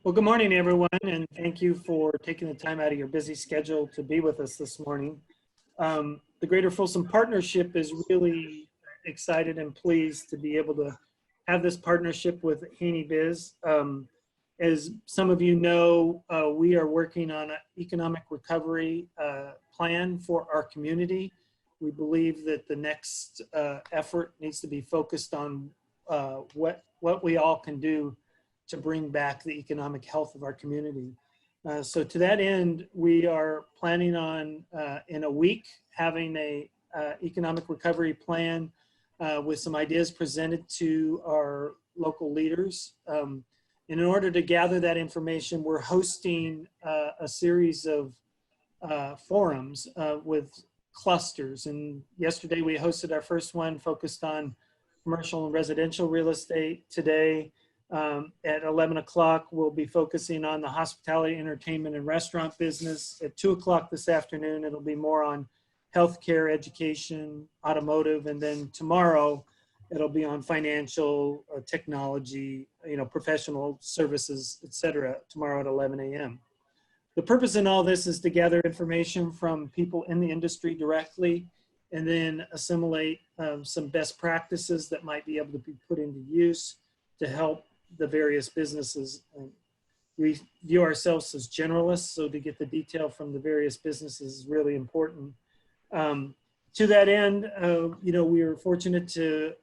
Well, good morning, everyone, and thank you for taking the time out of your busy schedule to be with us this morning. The Greater Folsom Partnership is really excited and pleased to be able to have this partnership with Haney Biz. As some of you know, we are working on an economic recovery plan for our community. We believe that the next effort needs to be focused on what we all can do to bring back the economic health of our community. So to that end, we are planning on in a week having a economic recovery plan with some ideas presented to our local leaders. And in order to gather that information, we're hosting a series of forums with clusters. And yesterday we hosted our first one focused on commercial and residential real estate. Today, at 11 o'clock, we'll be focusing on the hospitality, entertainment, and restaurant business. At 2 o'clock this afternoon, it'll be more on healthcare, education, automotive, and then tomorrow, it'll be on financial, technology, professional services, etc. tomorrow at 11 a.m. The purpose in all this is to gather information from people in the industry directly, and then assimilate some best practices that might be able to be put into use to help the various businesses. We view ourselves as generalists, so to get the detail from the various businesses is really important. To that end, we are fortunate to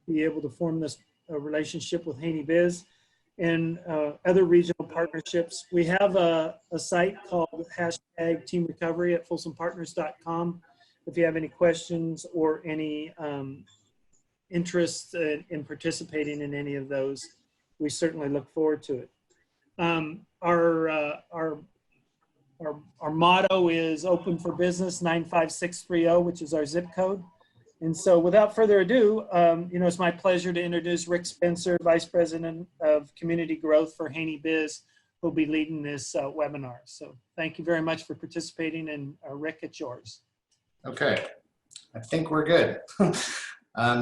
be able to form this relationship with Haney Biz and other regional partnerships. We have a site called #TeamRecovery at folsompartners.com. If you have any questions or any interest in participating in any of those, we certainly look forward to it. Our motto is open for business 95630, which is our zip code. And so without further ado, it's my pleasure to introduce Rick Spencer, Vice President of Community Growth for Haney Biz, who'll be leading this webinar. So thank you very much for participating, and Rick, it's yours. Okay, I think we're good.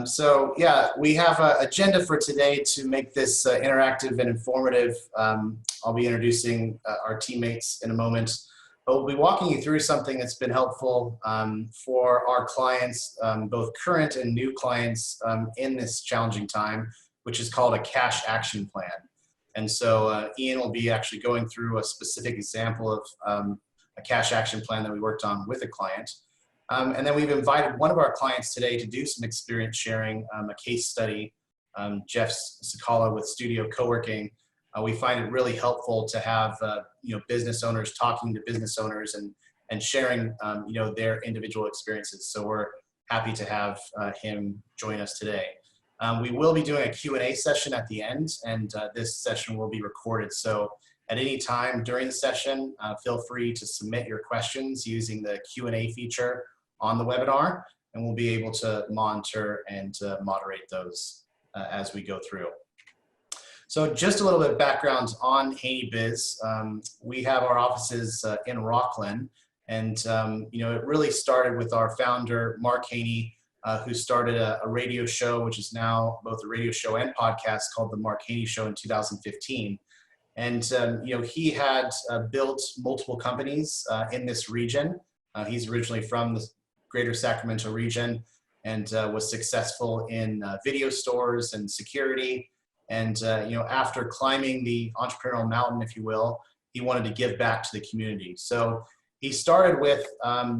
So yeah, we have an agenda for today to make this interactive and informative. I'll be introducing our teammates in a moment, but we'll be walking you through something that's been helpful for our clients, both current and new clients in this challenging time, which is called a cash action plan. And so Ian will be actually going through a specific example of a cash action plan that we worked on with a client. And then we've invited one of our clients today to do some experience sharing, a case study, Jeff Sakala with Studio Coworking. We find it really helpful to have business owners talking to business owners and sharing their individual experiences. So we're happy to have him join us today. We will be doing a Q&A session at the end, and this session will be recorded. So at any time during the session, feel free to submit your questions using the Q&A feature on the webinar, and we'll be able to monitor and moderate those as we go through. So just a little bit of background on Haney Biz. We have our offices in Rockland, and it really started with our founder, Mark Haney, who started a radio show, which is now both a radio show and podcast, called The Mark Haney Show in 2015. And he had built multiple companies in this region. He's originally from the Greater Sacramento region, and was successful in video stores and security. And after climbing the entrepreneurial mountain, if you will, he wanted to give back to the community. So he started with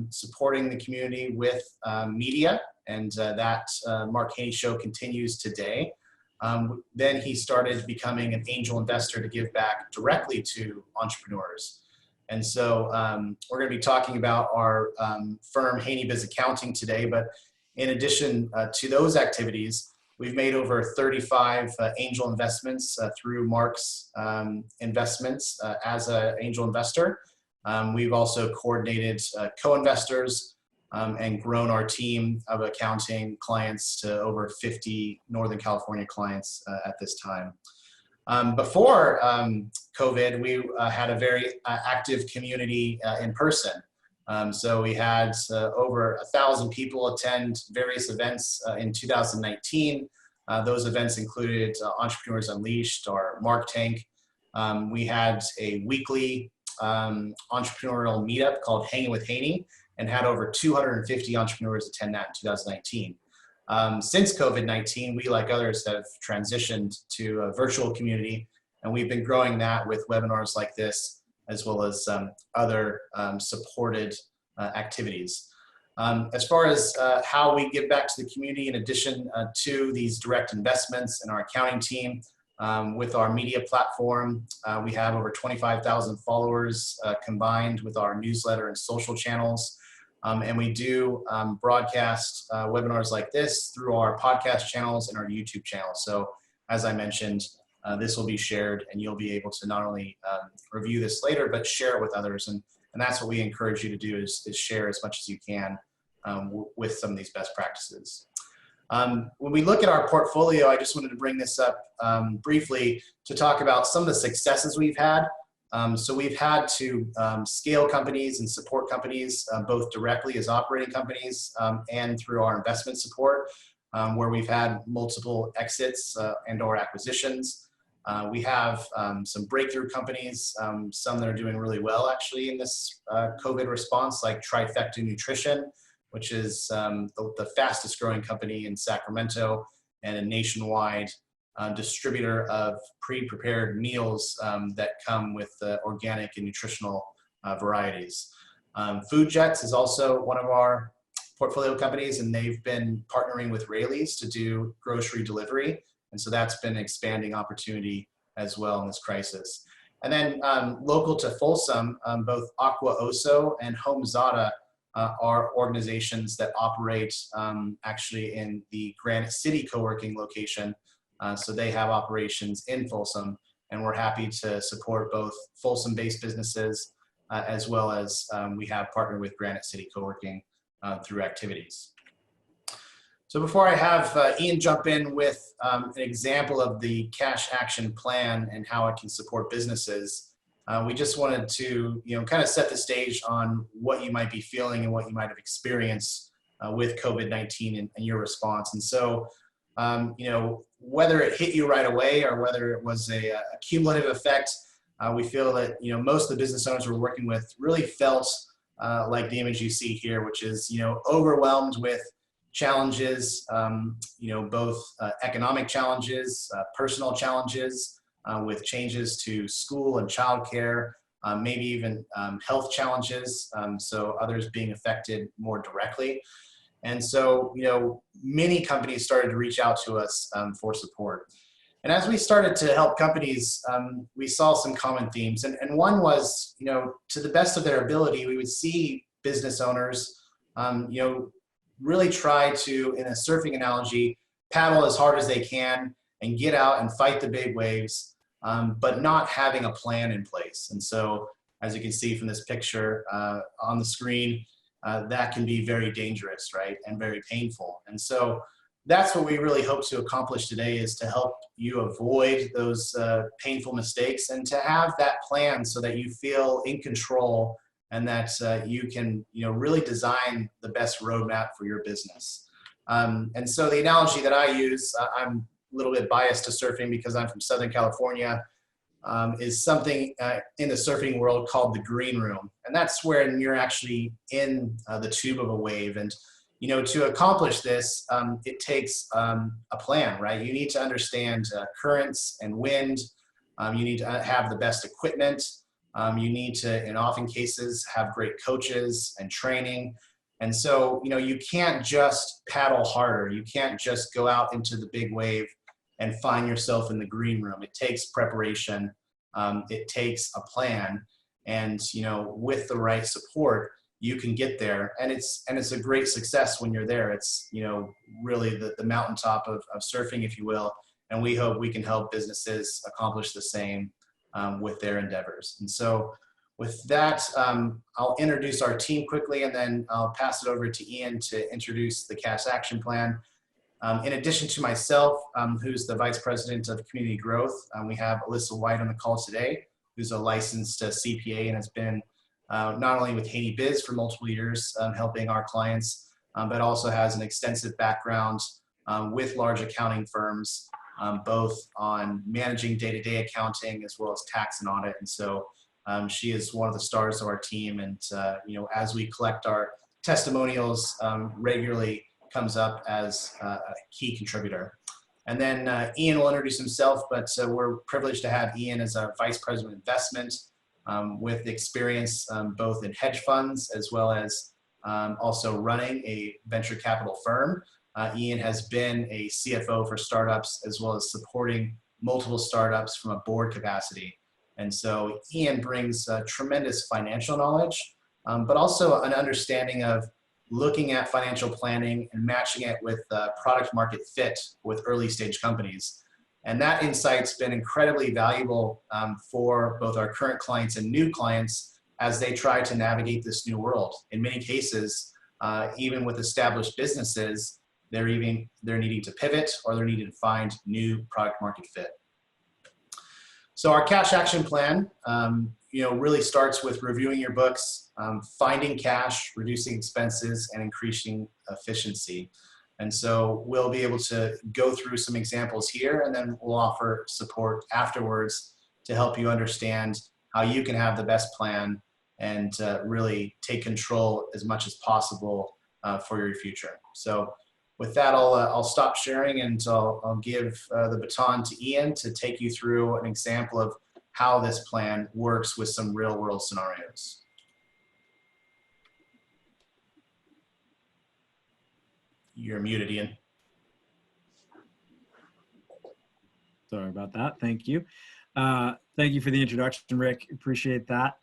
supporting the community with media, and that Mark Haney Show continues today. Then he started becoming an angel investor to give back directly to entrepreneurs. And so we're going to be talking about our firm, Haney Biz Accounting, today. But in addition to those activities, we've made over 35 angel investments through Mark's investments as an angel investor. We've also coordinated co-investors and grown our team of accounting clients to over 50 Northern California clients at this time. Before COVID, we had a very active community in person. So we had over 1,000 people attend various events in 2019. Those events included Entrepreneurs Unleashed or Mark Tank. We had a weekly entrepreneurial meetup called Hanging with Haney and had over 250 entrepreneurs attend that in 2019. Since COVID-19, we, like others, have transitioned to a virtual community, and we've been growing that with webinars like this, as well as other supported activities. As far as how we give back to the community, in addition to these direct investments in our accounting team, with our media platform, we have over 25,000 followers combined with our newsletter and social channels. And we do broadcast webinars like this through our podcast channels and our YouTube channel. So as I mentioned, this will be shared, and you'll be able to not only review this later, but share it with others. And that's what we encourage you to do, is share as much as you can with some of these best practices. When we look at our portfolio, I just wanted to bring this up briefly to talk about some of the successes we've had. So we've had to scale companies and support companies, both directly as operating companies and through our investment support, where we've had multiple exits and or acquisitions. We have some breakthrough companies, some that are doing really well actually in this COVID response, like Trifecta Nutrition, which is the fastest growing company in Sacramento and a nationwide distributor of pre-prepared meals that come with organic and nutritional varieties. Food Jets is also one of our portfolio companies, and they've been partnering with Rayleigh's to do grocery delivery. And so that's been an expanding opportunity as well in this crisis. And then local to Folsom, both Aqua Oso and Home Zada are organizations that operate actually in the Granite City Coworking location. So they have operations in Folsom, and we're happy to support both Folsom-based businesses as well as we have partnered with Granite City Coworking through activities. So before I have Ian jump in with an example of the cash action plan and how it can support businesses, we just wanted to kind of set the stage on what you might be feeling and what you might have experienced with COVID-19 and your response. And so whether it hit you right away or whether it was a cumulative effect, we feel that most of the business owners we're working with really felt like the image you see here, which is overwhelmed with challenges, both economic challenges, personal challenges, with changes to school and childcare, maybe even health challenges, so others being affected more directly. And so, many companies started to reach out to us for support. And as we started to help companies, we saw some common themes. And one was, to the best of their ability, we would see business owners, really try to, in a surfing analogy, paddle as hard as they can and get out and fight the big waves, but not having a plan in place. And so, as you can see from this picture on the screen, that can be very dangerous, right, and very painful. And so that's what we really hope to accomplish today, is to help you avoid those painful mistakes and to have that plan so that you feel in control and that you can really design the best roadmap for your business. And so the analogy that I use, I'm a little bit biased to surfing because I'm from Southern California, is something in the surfing world called the green room. And that's when you're actually in the tube of a wave. And to accomplish this, it takes a plan, right? You need to understand currents and wind. You need to have the best equipment. You need to, in often cases, have great coaches and training. And so, you can't just paddle harder. You can't just go out into the big wave and find yourself in the green room. It takes preparation. It takes a plan. And, with the right support, you can get there. And it's a great success when you're there. It's, really the mountaintop of surfing, if you will. And we hope we can help businesses accomplish the same with their endeavors. And so with that, I'll introduce our team quickly, and then I'll pass it over to Ian to introduce the cash action plan. In addition to myself, who's the Vice President of Community Growth, we have Alyssa White on the call today, who's a licensed CPA and has been not only with Haney Biz for multiple years helping our clients, but also has an extensive background with large accounting firms, both on managing day-to-day accounting as well as tax and audit. And so she is one of the stars of our team. And as we collect our testimonials, regularly comes up as a key contributor. And then Ian will introduce himself, but we're privileged to have Ian as our Vice President of Investment with experience both in hedge funds as well as also running a venture capital firm. Ian has been a CFO for startups as well as supporting multiple startups from a board capacity. And so Ian brings tremendous financial knowledge, but also an understanding of looking at financial planning and matching it with product market fit with early stage companies. And that insight's been incredibly valuable for both our current clients and new clients as they try to navigate this new world. In many cases, even with established businesses, they're needing to pivot or they're needing to find new product market fit. So our cash action plan, really starts with reviewing your books, finding cash, reducing expenses, and increasing efficiency. And so we'll be able to go through some examples here, and then we'll offer support afterwards to help you understand how you can have the best plan and really take control as much as possible for your future. So with that, I'll stop sharing and I'll give the baton to Ian to take you through an example of how this plan works with some real world scenarios. You're muted, Ian. Sorry about that. Thank you. Thank you for the introduction, Rick. Appreciate that.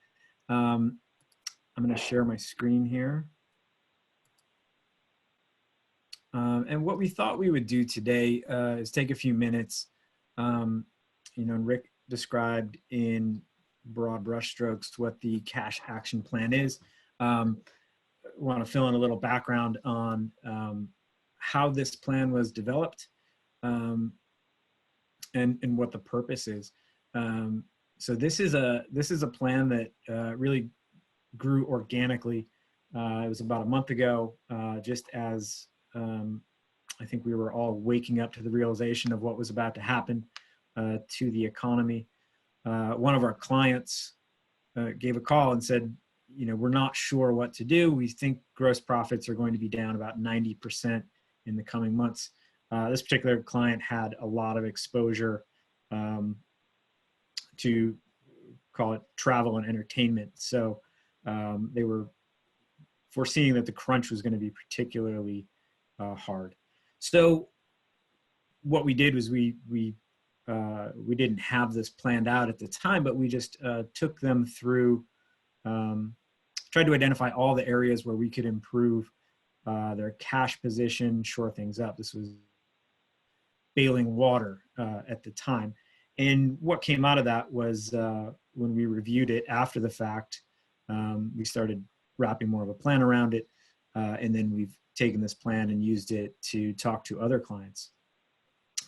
I'm going to share my screen here. And what we thought we would do today is take a few minutes. Rick described in broad brushstrokes what the cash action plan is. Want to fill in a little background on how this plan was developed and what the purpose is. So this is a plan that really grew organically. It was about a month ago, just as I think we were all waking up to the realization of what was about to happen to the economy. One of our clients gave a call and said, we're not sure what to do. We think gross profits are going to be down about 90% in the coming months. This particular client had a lot of exposure to, call it, travel and entertainment. So they were foreseeing that the crunch was going to be particularly hard. So what we did was we didn't have this planned out at the time, but we just took them through, tried to identify all the areas where we could improve their cash position, shore things up. This was bailing water at the time. And what came out of that was when we reviewed it after the fact, we started wrapping more of a plan around it. And then we've taken this plan and used it to talk to other clients.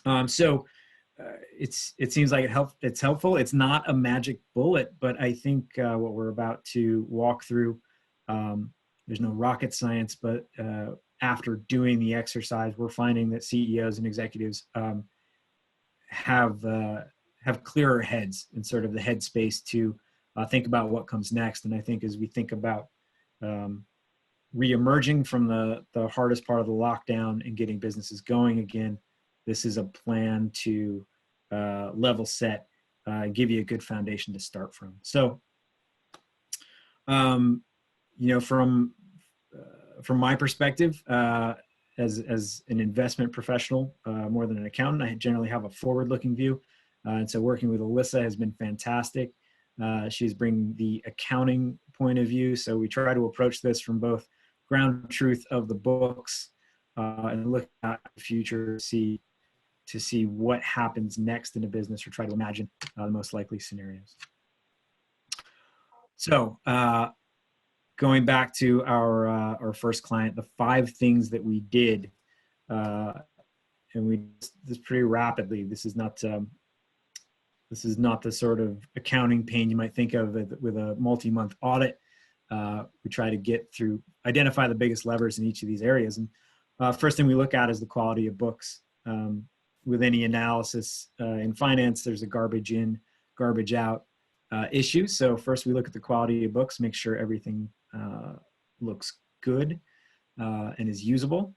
It seems like it's helpful. It's not a magic bullet, but I think what we're about to walk through, there's no rocket science, but after doing the exercise, we're finding that CEOs and executives have clearer heads and sort of the headspace to think about what comes next. And I think as we think about re-emerging from the hardest part of the lockdown and getting businesses going again, this is a plan to level set, give you a good foundation to start from. So, from my perspective, as an investment professional, more than an accountant, I generally have a forward-looking view. And so working with Alyssa has been fantastic. She's bringing the accounting point of view. So we try to approach this from both ground truth of the books and look at the future to see what happens next in a business, or try to imagine the most likely scenarios. So going back to our first client, the 5 things that we did, and we did this pretty rapidly. This is not the sort of accounting pain you might think of with a multi-month audit. We try to identify the biggest levers in each of these areas. And First thing we look at is the quality of books. With any analysis in finance, there's a garbage in, garbage out issue. So first we look at the quality of books, make sure everything looks good and is usable.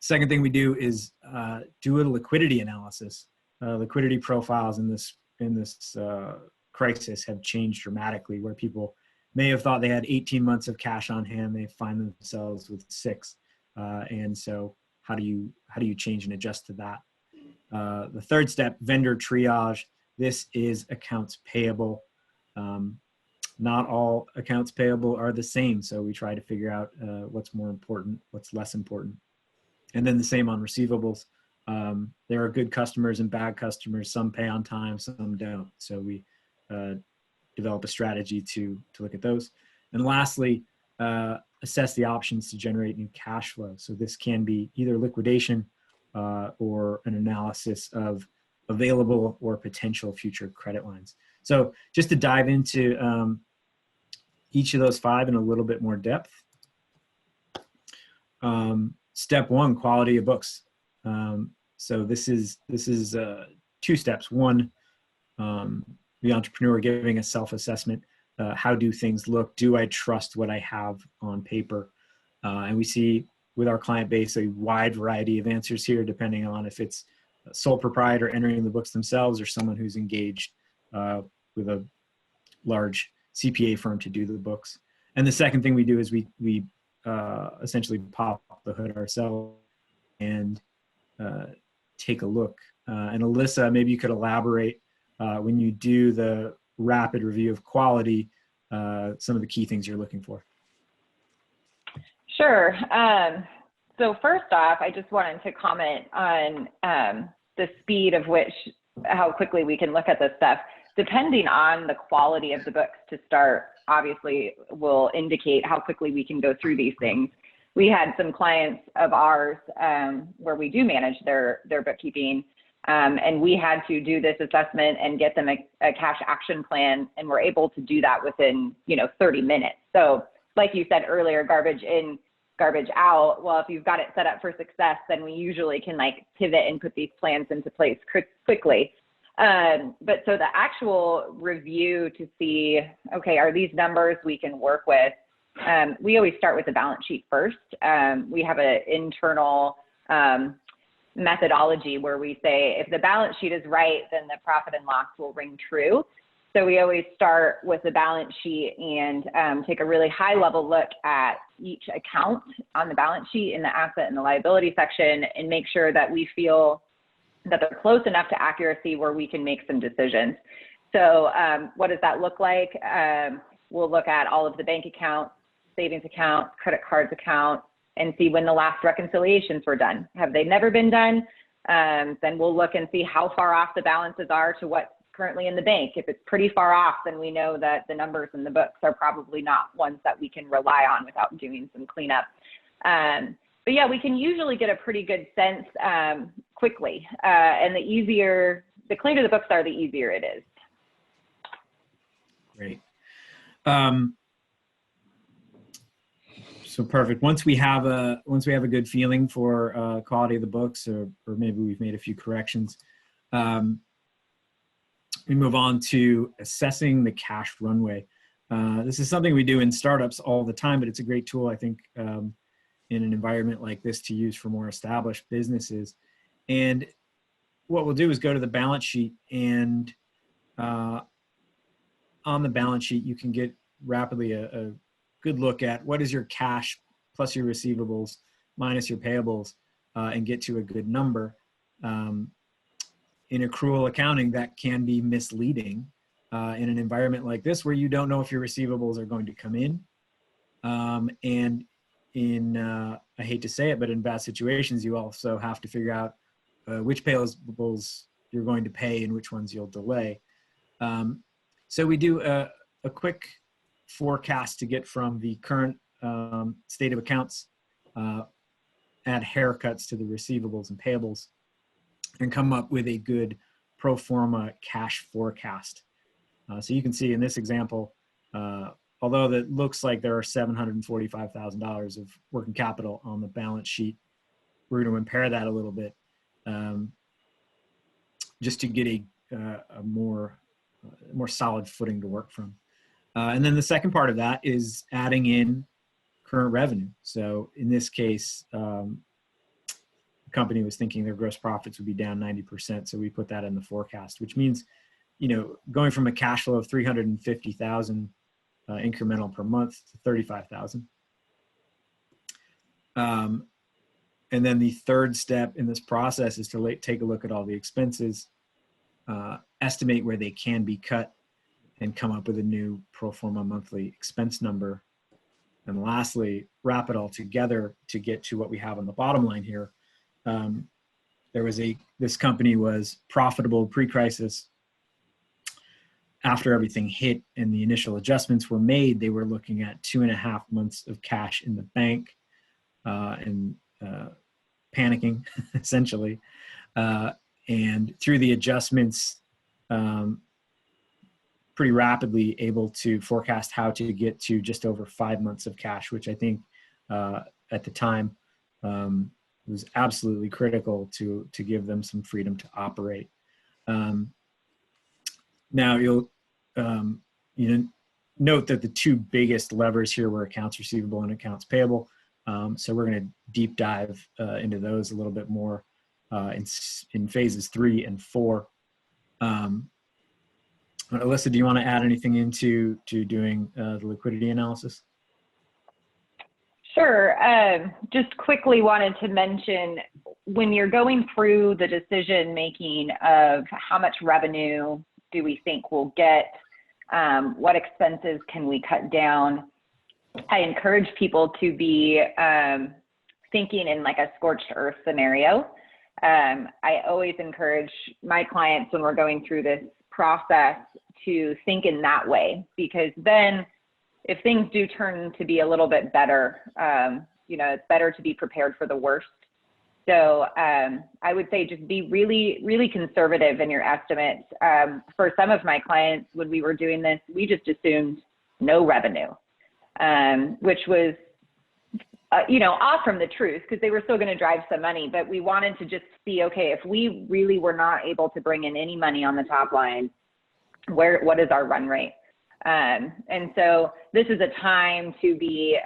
Second thing we do is do a liquidity analysis. Liquidity profiles in this crisis have changed dramatically, where people may have thought they had 18 months of cash on hand, they find themselves with 6. And so how do you change and adjust to that? The third step, vendor triage. This is accounts payable. Not all accounts payable are the same, so we try to figure out what's more important, what's less important. And then the same on receivables. There are good customers and bad customers. Some pay on time, some don't. So we develop a strategy to look at those. And lastly, assess the options to generate new cash flow. So this can be either liquidation or an analysis of available or potential future credit lines. So just to dive into each of those 5 in a little bit more depth. Step 1, quality of books. So this is 2 steps. 1, the entrepreneur giving a self-assessment. How do things look? Do I trust what I have on paper? And we see with our client base a wide variety of answers here, depending on if it's a sole proprietor entering the books themselves or someone who's engaged with a large CPA firm to do the books. And the second thing we do is we essentially pop the hood ourselves and take a look. And Alyssa, maybe you could elaborate when you do the rapid review of quality, some of the key things you're looking for. Sure. So first off, I just wanted to comment on the speed of which, how quickly we can look at this stuff. Depending on the quality of the books to start, obviously will indicate how quickly we can go through these things. We had some clients of ours where we do manage their bookkeeping, and we had to do this assessment and get them a cash action plan, and we're able to do that within 30 minutes. So like you said earlier, garbage in, garbage out. Well, if you've got it set up for success, then we usually can pivot and put these plans into place quickly. But so the actual review to see, okay, are these numbers we can work with? We always start with the balance sheet first. We have an internal methodology where we say, if the balance sheet is right, then the profit and loss will ring true. So we always start with the balance sheet and take a really high level look at each account on the balance sheet in the asset and the liability section and make sure that we feel that they're close enough to accuracy where we can make some decisions. So what does that look like? We'll look at all of the bank accounts, savings account, credit cards account, and see when the last reconciliations were done. Have they never been done? Then we'll look and see how far off the balances are to what's currently in the bank. If it's pretty far off, then we know that the numbers in the books are probably not ones that we can rely on without doing some cleanup. But yeah, we can usually get a pretty good sense quickly. And the cleaner the books are, the easier it is. Great. So perfect. Once we have a good feeling for quality of the books, or maybe we've made a few corrections, we move on to assessing the cash runway. This is something we do in startups all the time, but it's a great tool, I think, in an environment like this to use for more established businesses. And what we'll do is go to the balance sheet, and on the balance sheet, you can get rapidly a good look at what is your cash plus your receivables minus your payables, and get to a good number. In accrual accounting, that can be misleading in an environment like this where you don't know if your receivables are going to come in. And in, I hate to say it, but in bad situations, you also have to figure out which payables you're going to pay and which ones you'll delay. So we do a quick forecast to get from the current state of accounts, add haircuts to the receivables and payables, and come up with a good pro forma cash forecast. So you can see in this example, although that looks like there are $745,000 of working capital on the balance sheet, we're going to impair that a little bit, just to get a more solid footing to work from. And then the second part of that is adding in current revenue. So in this case, the company was thinking their gross profits would be down 90%. So we put that in the forecast, which means, going from a cash flow of 350,000 incremental per month to 35,000. And then the third step in this process is to take a look at all the expenses, estimate where they can be cut, and come up with a new pro forma monthly expense number. And lastly, wrap it all together to get to what we have on the bottom line here. This company was profitable pre-crisis. After everything hit and the initial adjustments were made, they were looking at 2.5 months of cash in the bank, and panicking essentially. And through the adjustments, pretty rapidly able to forecast how to get to just over 5 months of cash, which I think at the time was absolutely critical to give them some freedom to operate. Now you'll note that the two biggest levers here were accounts receivable and accounts payable. So we're going to deep dive into those a little bit more in phases 3 and 4. Alyssa, do you want to add anything into doing the liquidity analysis? Sure. Just quickly wanted to mention, when you're going through the decision making of how much revenue do we think we'll get, what expenses can we cut down, I encourage people to be thinking in like a scorched earth scenario. I always encourage my clients when we're going through this process to think in that way, because then if things do turn to be a little bit better, it's better to be prepared for the worst. So I would say just be really, really conservative in your estimates. For some of my clients, when we were doing this, we just assumed no revenue, which was, off from the truth, because they were still going to drive some money. But we wanted to just see, okay, if we really were not able to bring in any money on the top line, what is our run rate? And so this is a time to be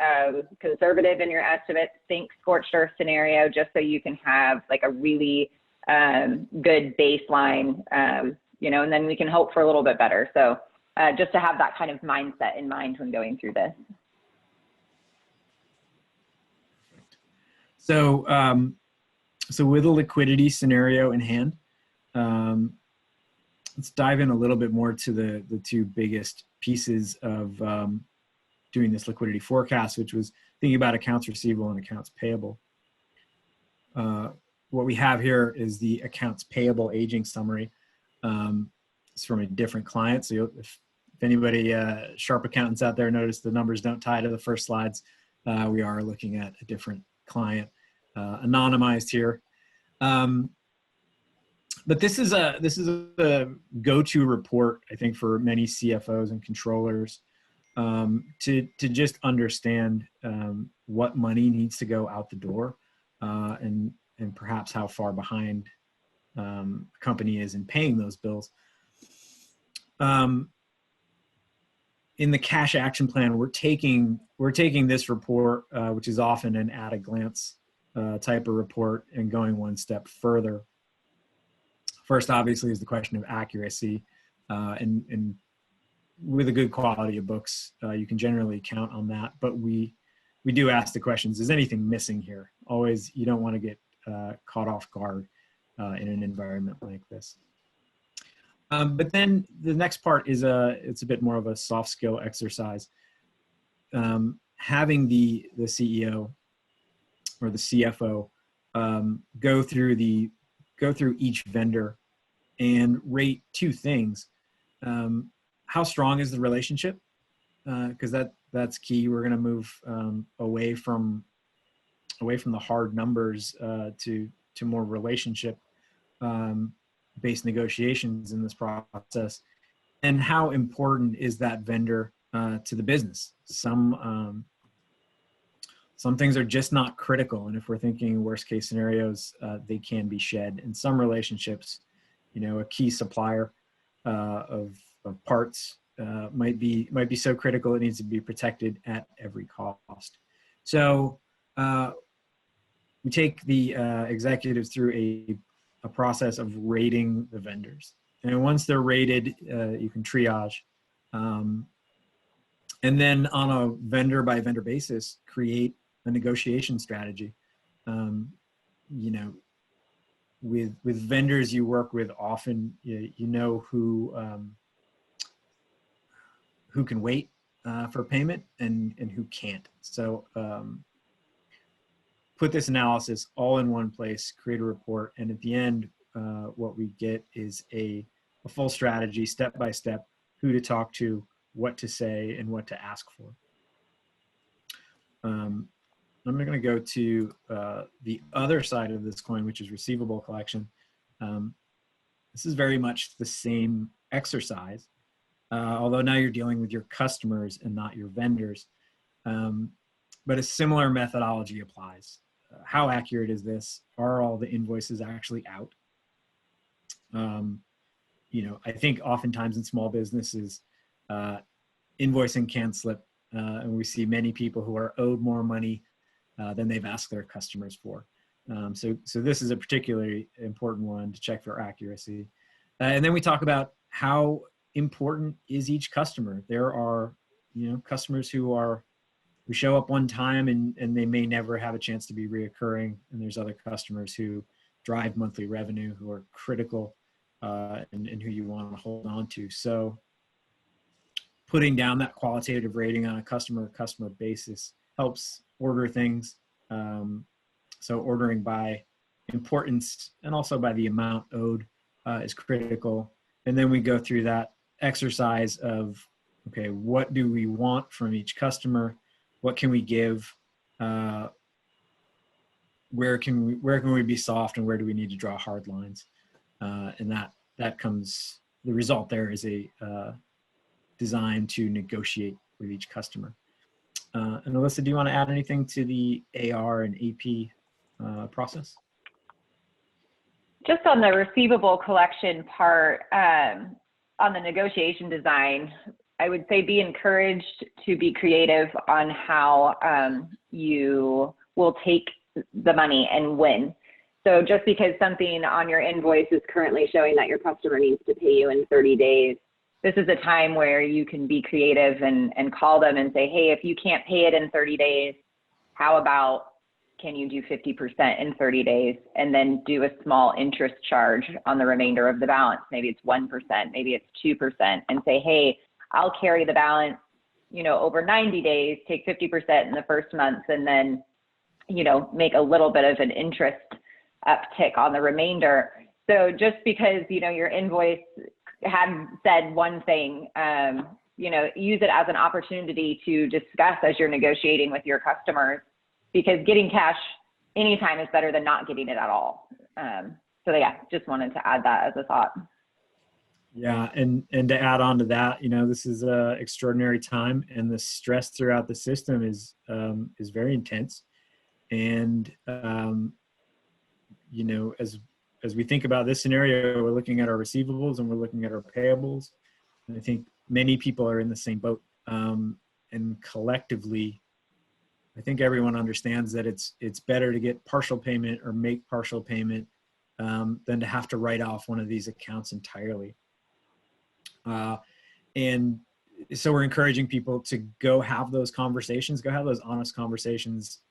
conservative in your estimates. Think scorched earth scenario, just so you can have like a really good baseline, and then we can hope for a little bit better. So just to have that kind of mindset in mind when going through this. So, so with a liquidity scenario in hand, let's dive in a little bit more to the two biggest pieces of doing this liquidity forecast, which was thinking about accounts receivable and accounts payable. What we have here is the accounts payable aging summary. It's from a different client. So if anybody, sharp accountants out there, notice the numbers don't tie to the first slides, we are looking at a different client, anonymized here. But this is a go-to report, I think, for many CFOs and controllers, to just understand what money needs to go out the door, and perhaps how far behind a company is in paying those bills. In the cash action plan, we're taking this report, which is often an at a glance type of report, and going one step further. First, obviously, is the question of accuracy, and with a good quality of books, you can generally count on that. But we do ask the questions: is anything missing here? Always, you don't want to get caught off guard in an environment like this. But then the next part is it's a bit more of a soft skill exercise. Having the CEO or the CFO go through each vendor and rate two things. How strong is the relationship? Because that's key. We're going to move away from the hard numbers to more relationship based negotiations in this process. And how important is that vendor to the business. Some things are just not critical, and if we're thinking worst case scenarios, they can be shed. In some relationships, a key supplier of parts might be so critical it needs to be protected at every cost. So we take the executives through a process of rating the vendors, and once they're rated, you can triage, and then on a vendor by vendor basis, create a negotiation strategy. With vendors you work with often, you know who can wait for payment and who can't. So put this analysis all in one place, create a report, and at the end, what we get is a full strategy, step by step, who to talk to, what to say, and what to ask for. I'm going to go to the other side of this coin, which is receivable collection. This is very much the same exercise, although now you're dealing with your customers and not your vendors. But a similar methodology applies. How accurate is this? Are all the invoices actually out? I think oftentimes in small businesses, invoicing can slip, and we see many people who are owed more money than they've asked their customers for. So this is a particularly important one to check for accuracy. And then we talk about how important is each customer. There are, customers who show up one time and they may never have a chance to be reoccurring. And there's other customers who drive monthly revenue, who are critical, and who you want to hold on to. So putting down that qualitative rating on a customer basis helps order things. So ordering by importance and also by the amount owed is critical. And then we go through that exercise of, okay, what do we want from each customer? What can we give? Where can we be soft, and where do we need to draw hard lines? And that comes, the result there is a design to negotiate with each customer. And Alyssa, do you want to add anything to the AR and AP process? Just on the receivable collection part, on the negotiation design, I would say be encouraged to be creative on how you will take the money and when. So just because something on your invoice is currently showing that your customer needs to pay you in 30 days, this is a time where you can be creative and call them and say, hey, if you can't pay it in 30 days, how about, can you do 50% in 30 days and then do a small interest charge on the remainder of the balance? Maybe it's 1%, maybe it's 2%, and say, hey, I'll carry the balance, over 90 days, take 50% in the first month, and then, make a little bit of an interest uptick on the remainder. So just because, your invoice had said one thing, use it as an opportunity to discuss as you're negotiating with your customers, because getting cash anytime is better than not getting it at all. So yeah, just wanted to add that as a thought. Yeah, and to add on to that, this is an extraordinary time, and the stress throughout the system is very intense. And as we think about this scenario, we're looking at our receivables and we're looking at our payables. And I think many people are in the same boat. And collectively, I think everyone understands that it's better to get partial payment or make partial payment than to have to write off one of these accounts entirely. And so we're encouraging people to go have those conversations, go have those honest conversations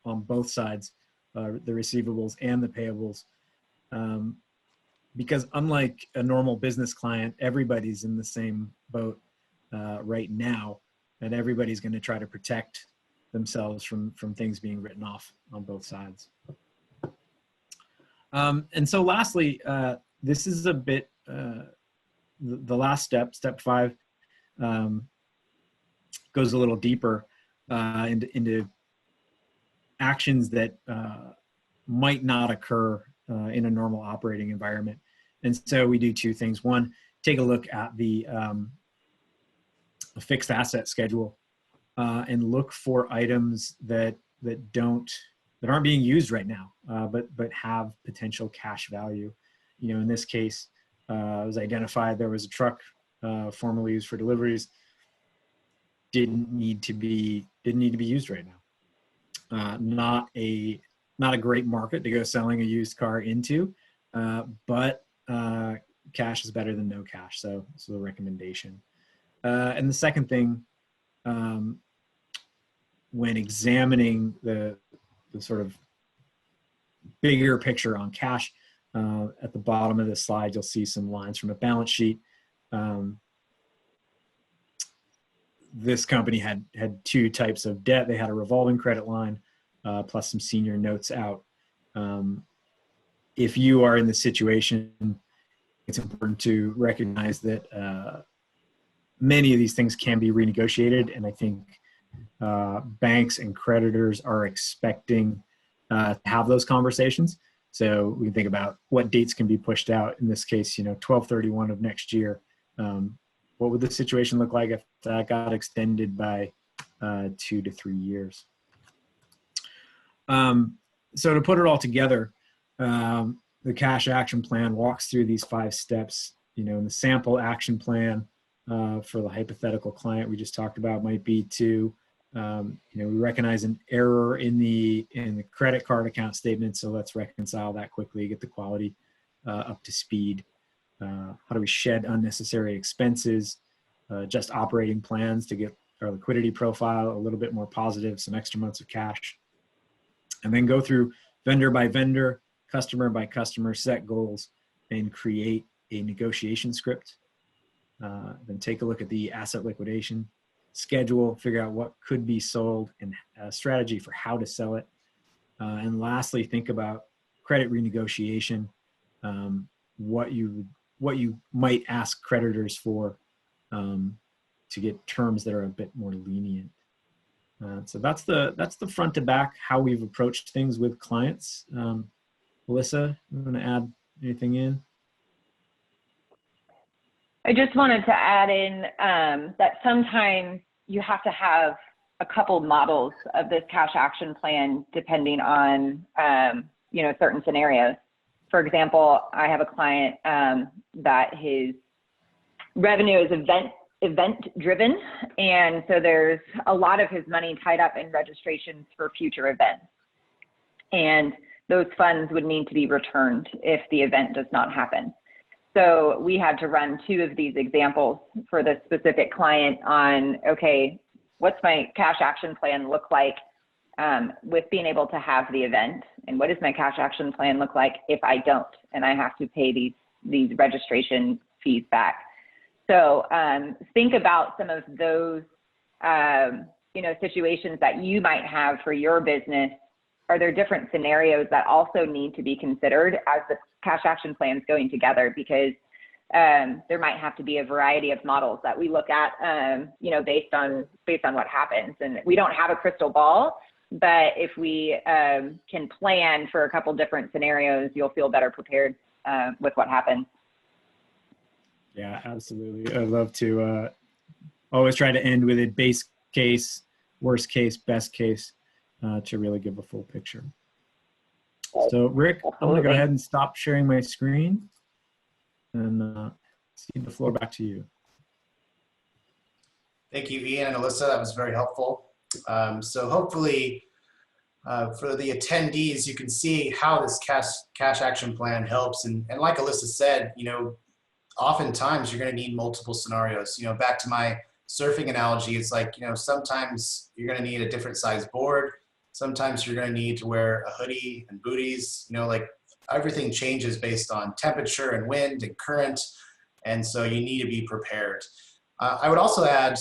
on both sides, the receivables and the payables. Because unlike a normal business client, everybody's in the same boat right now, and everybody's going to try to protect themselves from things being written off on both sides. And so lastly, this is a bit, the last step 5, goes a little deeper into actions that might not occur in a normal operating environment. And so we do 2 things. One, take a look at the a fixed asset schedule, and look for items that aren't being used right now, but have potential cash value. In this case, it was identified there was a truck formerly used for deliveries, didn't need to be used right now. Not a great market to go selling a used car into, but cash is better than no cash. So the recommendation. And the second thing, when examining the sort of bigger picture on cash, at the bottom of this slide, you'll see some lines from a balance sheet. This company had two types of debt. They had a revolving credit line plus some senior notes out. If you are in the situation, it's important to recognize that many of these things can be renegotiated, and I think banks and creditors are expecting to have those conversations. So we can think about what dates can be pushed out. In this case, 12/31 of next year. What would the situation look like if that got extended by 2 to 3 years? So to put it all together, the cash action plan walks through these 5 steps. In the sample action plan for the hypothetical client we just talked about might be to, we recognize an error in the credit card account statement, so let's reconcile that quickly, get the quality up to speed. How do we shed unnecessary expenses, just operating plans to get our liquidity profile a little bit more positive, some extra months of cash, and then go through vendor by vendor, customer by customer, set goals, and create a negotiation script. Then take a look at the asset liquidation schedule, figure out what could be sold and a strategy for how to sell it. And lastly, think about credit renegotiation, what you might ask creditors for to get terms that are a bit more lenient. So that's the front to back, how we've approached things with clients. Melissa, you want to add anything in? I just wanted to add in that sometimes you have to have a couple models of this cash action plan depending on certain scenarios. For example, I have a client that his revenue is event driven, and so there's a lot of his money tied up in registrations for future events, and those funds would need to be returned if the event does not happen. So we had to run 2 of these examples for the specific client on, okay, what's my cash action plan look like with being able to have the event? And what does my cash action plan look like if I don't, and I have to pay these registration fees back? So think about some of those, situations that you might have for your business. Are there different scenarios that also need to be considered as the cash action plan is going together? Because there might have to be a variety of models that we look at, based on what happens. And we don't have a crystal ball, but if we can plan for a couple different scenarios, you'll feel better prepared with what happens. Yeah, absolutely. I'd love to always try to end with a base case, worst case, best case, to really give a full picture. So Rick, I'm going to go ahead and stop sharing my screen and cede the floor back to you. Thank you, Ian and Alyssa. That was very helpful. So hopefully for the attendees, you can see how this cash action plan helps. And like Alyssa said, oftentimes you're going to need multiple scenarios. Back to my surfing analogy, it's like, sometimes you're going to need a different size board. Sometimes you're going to need to wear a hoodie and booties, like everything changes based on temperature and wind and current. And so you need to be prepared. I would also add,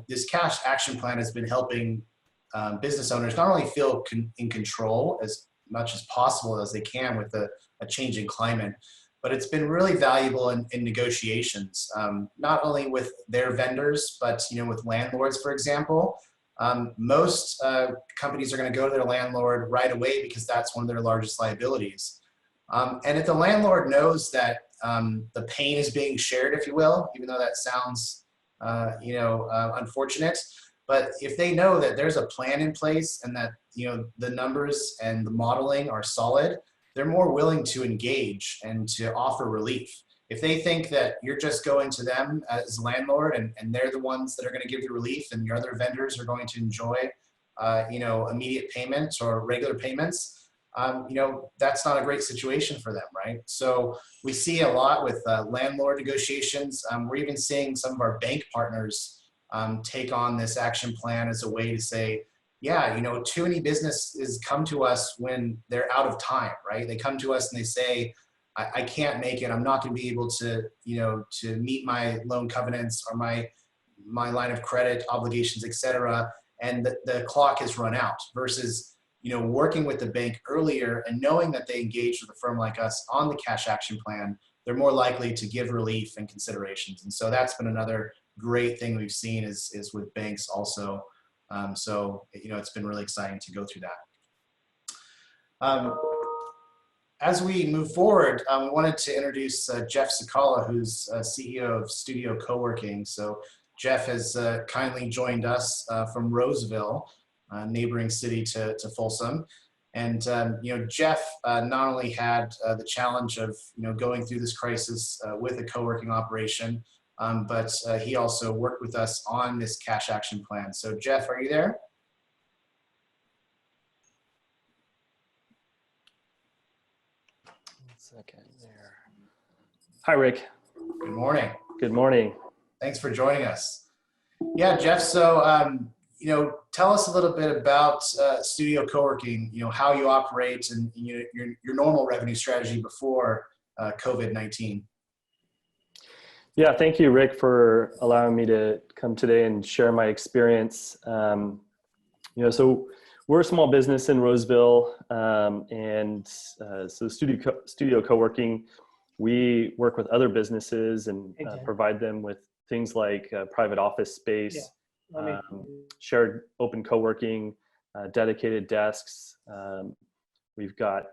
this cash action plan has been helping business owners not only feel in control as much as possible as they can with a changing climate, but it's been really valuable in negotiations, not only with their vendors, but with landlords, for example. Most companies are going to go to their landlord right away because that's one of their largest liabilities. And if the landlord knows that the pain is being shared, if you will, even though that sounds unfortunate. But if they know that there's a plan in place and that, the numbers and the modeling are solid, they're more willing to engage and to offer relief. If they think that you're just going to them as landlord and they're the ones that are going to give the relief and your other vendors are going to enjoy, immediate payments or regular payments, that's not a great situation for them, right? So we see a lot with landlord negotiations. We're even seeing some of our bank partners take on this action plan as a way to say, yeah, too many businesses come to us when they're out of time, right? They come to us and they say, I can't make it. I'm not going to be able to, to meet my loan covenants or my line of credit obligations, et cetera. And the clock has run out versus, working with the bank earlier and knowing that they engaged with a firm like us on the cash action plan, they're more likely to give relief and considerations. And so that's been another great thing we've seen is with banks also. It's been really exciting to go through that. As we move forward, we wanted to introduce Jeff Sakala, who's CEO of Studio Coworking. So Jeff has kindly joined us from Roseville, a neighboring city to Folsom. And, Jeff not only had the challenge of, going through this crisis with a co-working operation, but he also worked with us on this cash action plan. So Jeff, are you there? Second there. Hi, Rick. Good morning. Good morning. Thanks for joining us. Yeah, Jeff. So, tell us a little bit about Studio Coworking. How you operate and your normal revenue strategy before COVID-19. Yeah, thank you, Rick, for allowing me to come today and share my experience. So we're a small business in Roseville, so Studio Coworking, we work with other businesses and provide them with things like private office space, shared open co-working, dedicated desks. We've got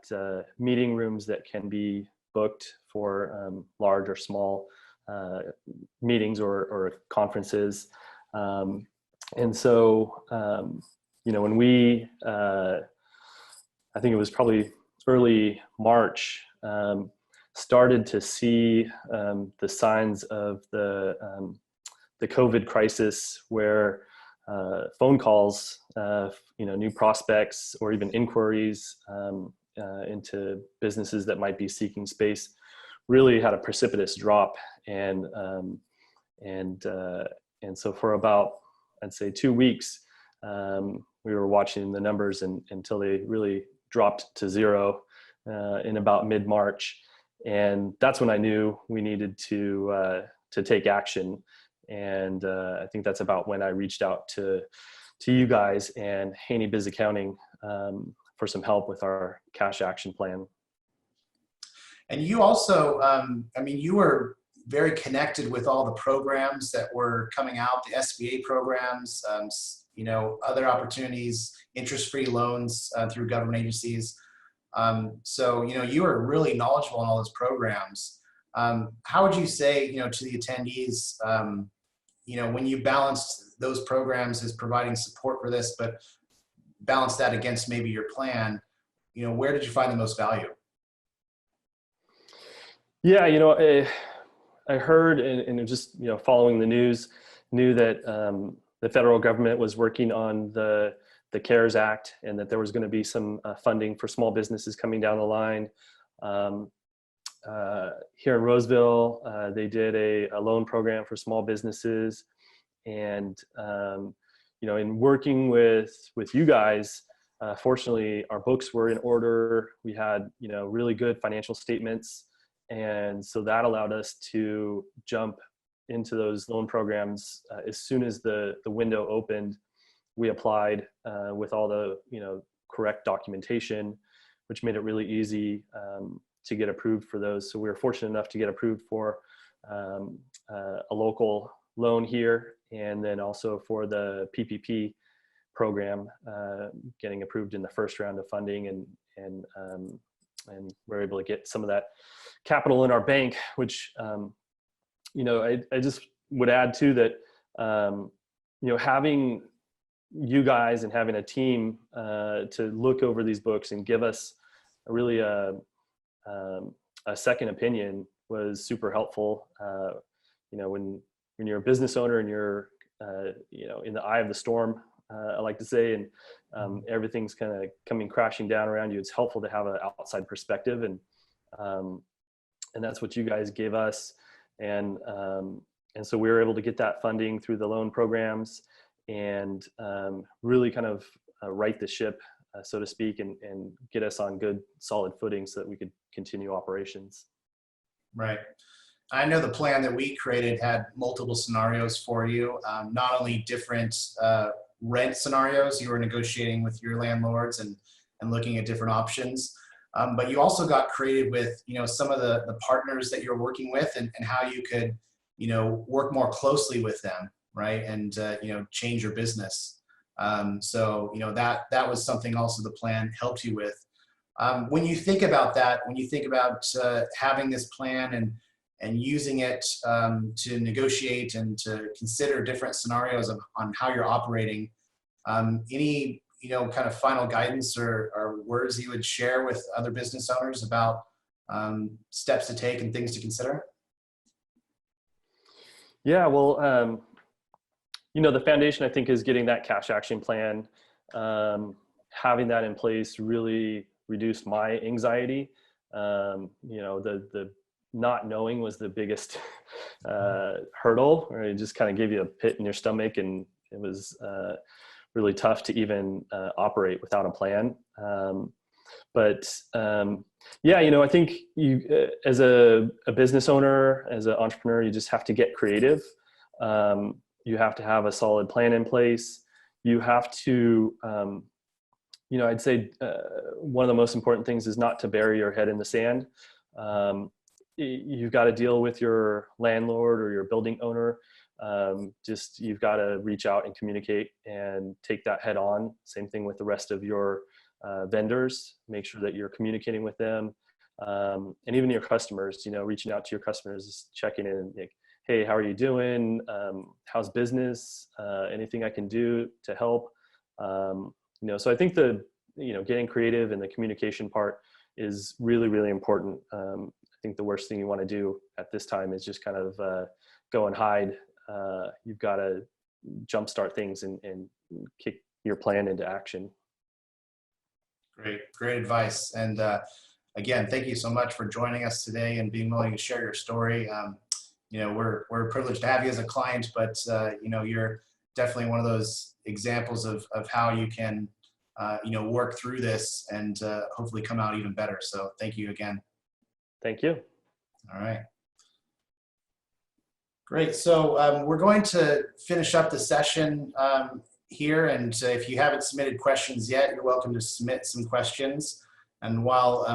meeting rooms that can be booked for large or small meetings or conferences. And so, when we, I think it was probably early March, started to see the signs of the COVID crisis where phone calls, new prospects or even inquiries into businesses that might be seeking space really had a precipitous drop. And so for about, I'd say 2 weeks, we were watching the numbers until they really dropped to zero in about mid-March. And that's when I knew we needed to take action. And I think that's about when I reached out to you guys and Haney Biz Accounting for some help with our cash action plan. And you also, you were very connected with all the programs that were coming out, the SBA programs, other opportunities, interest-free loans through government agencies. So you were really knowledgeable in all those programs. How would you say, to the attendees, when you balanced those programs as providing support for this, but balance that against maybe your plan, where did you find the most value? Yeah, I heard and just, following the news, knew that the federal government was working on the CARES Act and that there was going to be some funding for small businesses coming down the line. Here in Roseville, they did a loan program for small businesses. And, in working with you guys, fortunately, our books were in order. We had, really good financial statements. And so that allowed us to jump into those loan programs as soon as the window opened. We applied with all the correct documentation, which made it really easy to get approved for those. So we were fortunate enough to get approved for a local loan here, and then also for the PPP program, getting approved in the first round of funding, and we're able to get some of that capital in our bank, which I just would add too that having you guys and having a team to look over these books and give us really a second opinion was super helpful. When you're a business owner and you're in the eye of the storm, I like to say, and everything's kind of coming crashing down around you, it's helpful to have an outside perspective, and that's what you guys gave us, and so we were able to get that funding through the loan programs and really kind of right the ship, so to speak, and get us on good solid footing so that we could continue operations. Right. I know the plan that we created had multiple scenarios for you, not only different rent scenarios you were negotiating with your landlords and looking at different options, but you also got creative with some of the partners that you're working with and how you could work more closely with them, right, and change your business. So that was something also the plan helped you with. When you think about that, when you think about having this plan and using it to negotiate and to consider different scenarios on how you're operating, any kind of final guidance or words you would share with other business owners about steps to take and things to consider? Yeah, well, the foundation, I think, is getting that cash action plan. Having that in place really reduced my anxiety. The not knowing was the biggest hurdle, or it just kind of gave you a pit in your stomach, and it was really tough to even operate without a plan. I think you, as a business owner, as an entrepreneur, you just have to get creative. You have to have a solid plan in place. You have to, I'd say one of the most important things is not to bury your head in the sand. You've got to deal with your landlord or your building owner. You've got to reach out and communicate and take that head on. Same thing with the rest of your vendors. Make sure that you're communicating with them, and even your customers. Reaching out to your customers, checking in, like, hey, how are you doing? How's business? Anything I can do to help? So I think getting creative and the communication part is really, really important. I think the worst thing you want to do at this time is just kind of go and hide. You've got to jumpstart things and kick your plan into action. Great advice. And again, thank you so much for joining us today and being willing to share your story. We're privileged to have you as a client, but you're definitely one of those examples of how you can work through this and hopefully come out even better. So thank you again. Thank you. All right. Great. So we're going to finish up the session here. And if you haven't submitted questions yet, you're welcome to submit some questions. And while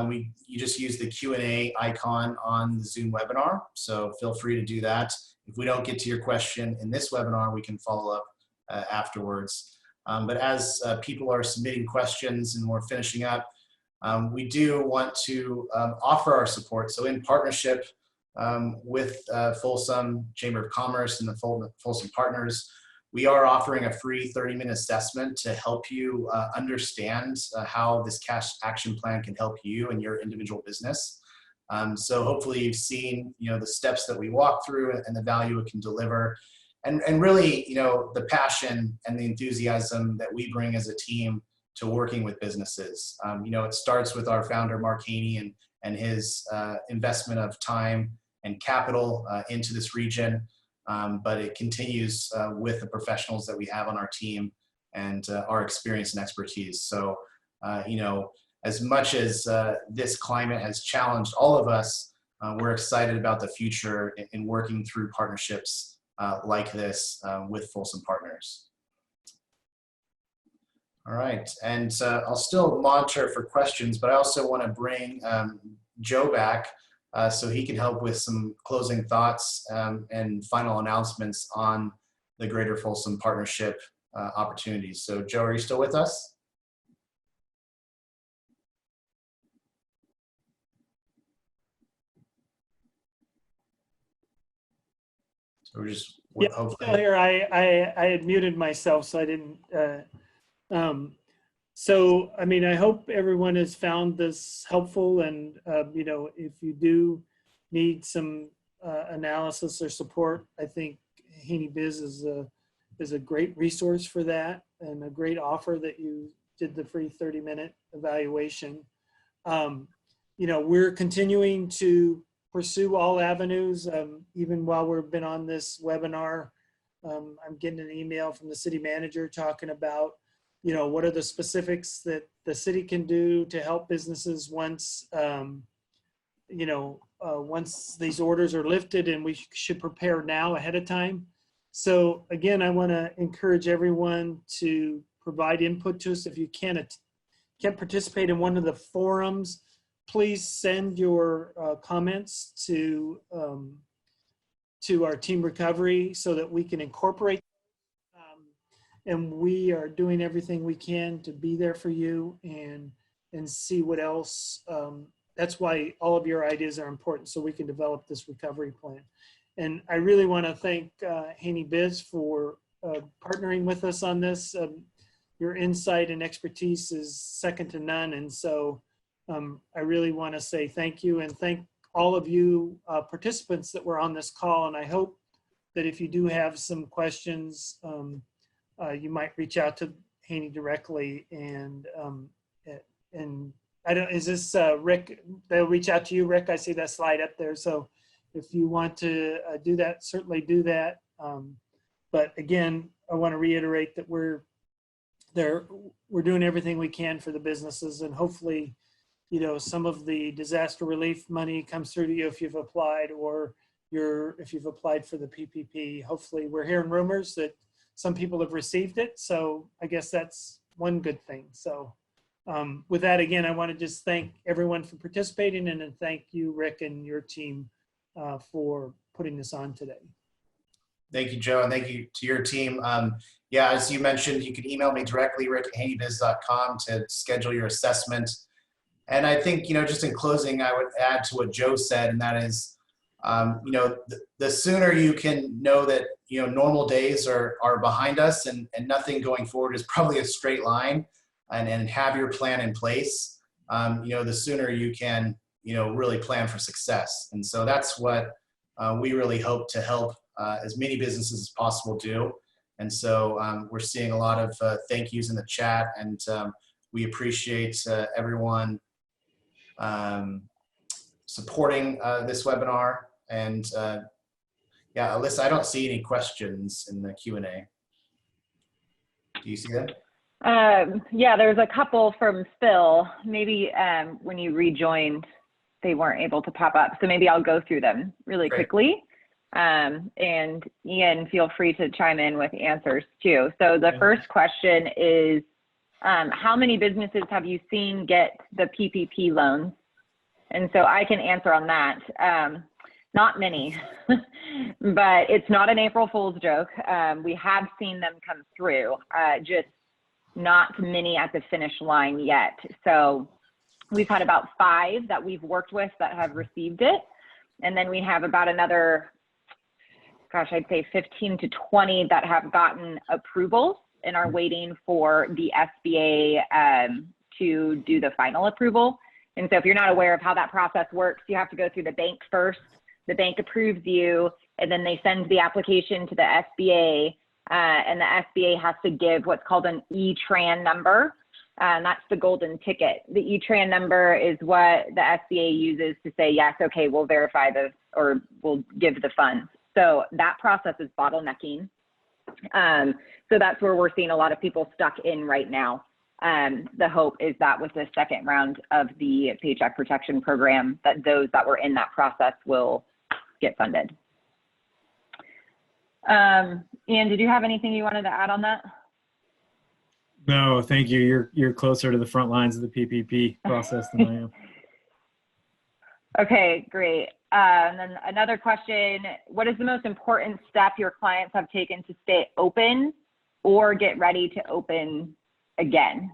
you just use the Q&A icon on the Zoom webinar. So feel free to do that. If we don't get to your question in this webinar, we can follow up afterwards. But as people are submitting questions and we're finishing up, we do want to offer our support. So in partnership with Folsom Chamber of Commerce and the Folsom Partners, we are offering a free 30-minute assessment to help you understand how this cash action plan can help you and your individual business. So hopefully you've seen the steps that we walk through and the value it can deliver, and really the passion and the enthusiasm that we bring as a team to working with businesses. It starts with our founder, Mark Haney, and his investment of time and capital into this region. But it continues with the professionals that we have on our team and our experience and expertise. So, as much as this climate has challenged all of us, we're excited about the future in working through partnerships like this with Folsom Partners. All right, and I'll still monitor for questions, but I also want to bring Joe back so he can help with some closing thoughts and final announcements on the Greater Folsom Partnership opportunities. So Joe, are you still with us? So we're just Yeah, hopefully. still here. I had muted myself, so I didn't. So, I mean, I hope everyone has found this helpful, and you know, if you do need some analysis or support, I think Haney Biz is a great resource for that, and a great offer that you did the free 30-minute evaluation. You know, we're continuing to pursue all avenues, even while we've been on this webinar. I'm getting an email from the city manager talking about, you know, what are the specifics that the city can do to help businesses once, you know, once these orders are lifted, and we should prepare now ahead of time. So again, I want to encourage everyone to provide input to us. If you can't participate in one of the forums, please send your comments to our team recovery so that we can incorporate. And we are doing everything we can to be there for you and see what else. That's why all of your ideas are important, so we can develop this recovery plan. And I really want to thank Haney Biz for partnering with us on this. Your insight and expertise is second to none. And so I really want to say thank you, and thank all of you participants that were on this call. And I hope that if you do have some questions, you might reach out to Haney directly. And I don't, is this Rick? They'll reach out to you, Rick. I see that slide up there. So if you want to do that, certainly do that. But again, I want to reiterate that we're doing everything we can for the businesses, and hopefully, you know, some of the disaster relief money comes through to you if you've applied, or if you've applied for the PPP. Hopefully, we're hearing rumors that some people have received it, so I guess that's one good thing. So with that, again, I want to just thank everyone for participating, and then thank you, Rick, and your team for putting this on today. Thank you, Joe, and thank you to your team. Yeah, as you mentioned, you can email me directly, rick@haneybiz.com, to schedule your assessment. And I think, you know, just in closing, I would add to what Joe said, and that is, you know, the sooner you can know that, you know, normal days are behind us, and nothing going forward is probably a straight line, and have your plan in place, you know, the sooner you can, you know, really plan for success. And so that's what we really hope to help as many businesses as possible do. And so we're seeing a lot of thank yous in the chat, and we appreciate everyone supporting this webinar. And yeah, Alyssa, I don't see any questions in the Q&A. Do you see them? Yeah, there's a couple from Phil. Maybe when you rejoined, they weren't able to pop up. So maybe I'll go through them really quickly. And Ian, feel free to chime in with answers too. So the first question is, how many businesses have you seen get the PPP loans? And so I can answer on that. Not many, but it's not an April Fool's joke. We have seen them come through, just not many at the finish line yet. So we've had about 5 that we've worked with that have received it. And then we have about another, gosh, I'd say 15 to 20 that have gotten approvals and are waiting for the SBA to do the final approval. And so if you're not aware of how that process works, you have to go through the bank first. The bank approves you, and then they send the application to the SBA, and the SBA has to give what's called an E-Tran number. And that's the golden ticket. The E-Tran number is what the SBA uses to say, yes, okay, we'll verify this, or we'll give the funds. So that process is bottlenecking. So that's where we're seeing a lot of people stuck in right now. The hope is that with the second round of the Paycheck Protection Program, that those that were in that process will get funded. Ian, did you have anything you wanted to add on that? No, thank you. You're closer to the front lines of the PPP process than I am. Okay, great. And then another question, what is the most important step your clients have taken to stay open or get ready to open again?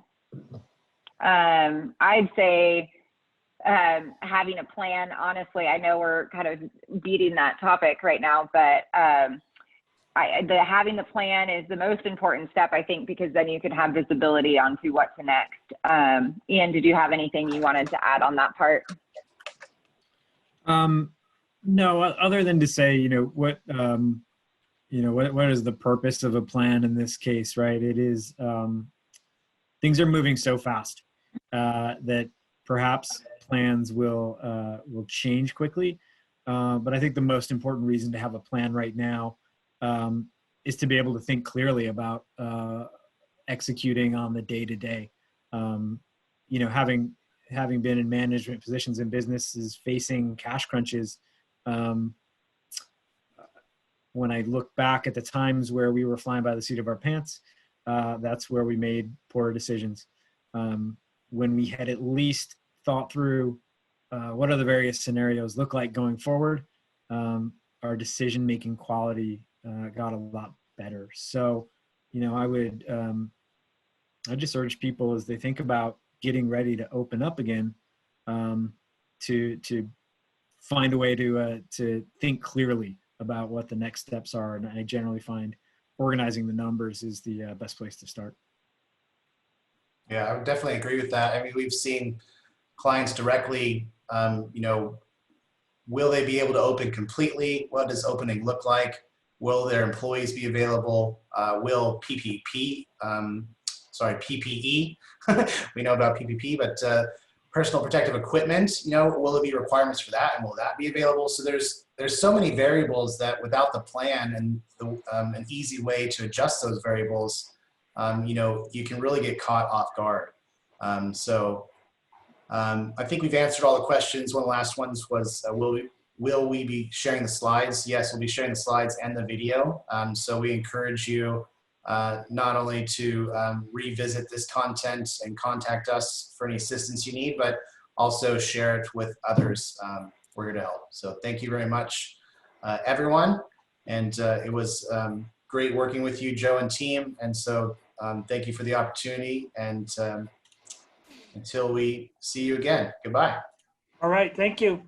I'd say having a plan. Honestly, I know we're kind of beating that topic right now, but having the plan is the most important step, I think, because then you can have visibility onto what's next. Ian, did you have anything you wanted to add on that part? No, other than to say, what is the purpose of a plan in this case, right? It is, things are moving so fast that perhaps plans will change quickly. But I think the most important reason to have a plan right now is to be able to think clearly about executing on the day-to-day. Having been in management positions in businesses facing cash crunches, when I look back at the times where we were flying by the seat of our pants, that's where we made poor decisions. When we had at least thought through what are the various scenarios look like going forward, our decision-making quality got a lot better. So, I just urge people as they think about getting ready to open up again, to find a way to think clearly about what the next steps are. And I generally find organizing the numbers is the best place to start. Yeah, I would definitely agree with that. I mean, we've seen clients directly, will they be able to open completely? What does opening look like? Will their employees be available? Will PPE, we know about PPP, but personal protective equipment, will there be requirements for that, and will that be available? So there's so many variables that without the plan and an easy way to adjust those variables, you can really get caught off guard. I think we've answered all the questions. One of the last ones was, will we be sharing the slides? Yes, we'll be sharing the slides and the video. So we encourage you not only to revisit this content and contact us for any assistance you need, but also share it with others. We're here to help. So thank you very much, everyone. And it was great working with you, Joe and team. And so thank you for the opportunity. And until we see you again, goodbye. All right. Thank you.